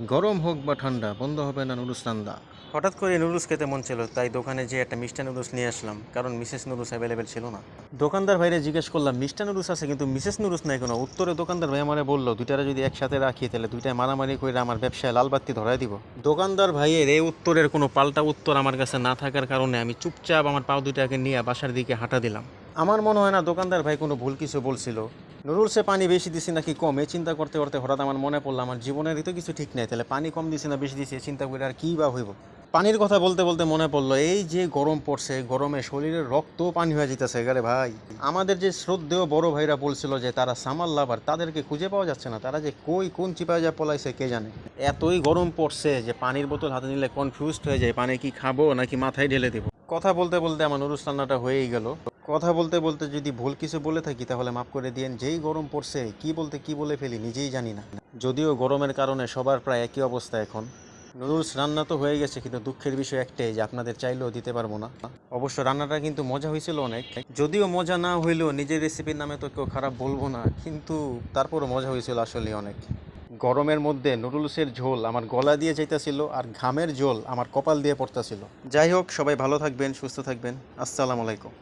গরম হোক বা ঠান্ডা বন্ধ হবে না নুডলস রান্দা। হঠাৎ করে নুডলস খেতে মন ছিল, তাই দোকানে যেয়ে একটা মিষ্টি নুডলস নিয়ে আসলাম, কারণ মিসেস নুডলস অ্যাভেলেবেল ছিল না। দোকানদার ভাইরে জিজ্ঞেস করলাম মিষ্টি নুডলস আছে কিন্তু মিসেস নুডলস নাই কোনো। উত্তরে দোকানদার ভাই আমারে বললো দুইটারে যদি একসাথে রাখি তাহলে দুইটায় মারামারি করে আমার ব্যবসায় লাল বাতি ধরাই দিব। দোকানদার ভাইয়ের এই উত্তরের কোনো পাল্টা উত্তর আমার কাছে না থাকার কারণে আমি চুপচাপ আমার পাও দুইটাকে নিয়ে বাসার দিকে হাঁটা দিলাম। আমার মনে হয় না দোকানদার ভাই কোনো ভুল কিছু বলছিল। নুডলসে পানি বেশি দিছি নাকি কম এই চিন্তা করতে করতে হঠাৎ আমার মনে পড়লো আমার জীবনেরই তো কিছু ঠিক নাই, তাহলে পানি কম দিছি না বেশি দিছি চিন্তা করে আর কী বা হইব। পানির কথা বলতে বলতে মনে পড়লো এই যে গরম পড়ছে, গরমে শরীরের রক্ত পানি হয়ে যেতেছে এগারে ভাই। আমাদের যে শ্রদ্ধেয় বড় ভাইরা বলছিল যে তারা সামার লাভার, তাদেরকে খুঁজে পাওয়া যাচ্ছে না। তারা যে কই কোন চিপায় যা পলাইছে কে জানে। এতই গরম পড়ছে যে পানির বোতল হাতে নিলে কনফিউজড হয়ে যায়, পানি কি খাবো নাকি মাথায় ঢেলে দেবো। কথা বলতে বলতে আমার নুডলস রান্নাটা হয়েই গেল। কথা বলতে বলতে যদি ভুল কিছু বলে থাকি তাহলে মাফ করে দিয়েন। যেই গরম পড়ছে কি বলতে কি বলে ফেলি নিজেই জানি না। যদিও গরমের কারণে সবার প্রায় একই অবস্থা এখন। নুডলস রান্না তো হয়ে গেছে, কিন্তু দুঃখের বিষয় একটাই যে আপনাদের চাইলেও দিতে পারবো না। অবশ্য রান্নাটা কিন্তু মজা হয়েছিল অনেক। যদিও মজা না হইলেও নিজের রেসিপির নামে তো কেউ খারাপ বলবো না, কিন্তু তারপরও মজা হয়েছিল আসলে অনেক। গরমের মধ্যে নুডলসের ঝোল আমার গলা দিয়ে যাইতেছিল আর ঘামের ঝোল আমার কপাল দিয়ে পড়তেছিল। যাই হোক, সবাই ভালো থাকবেন, সুস্থ থাকবেন। আসসালামু আলাইকুম।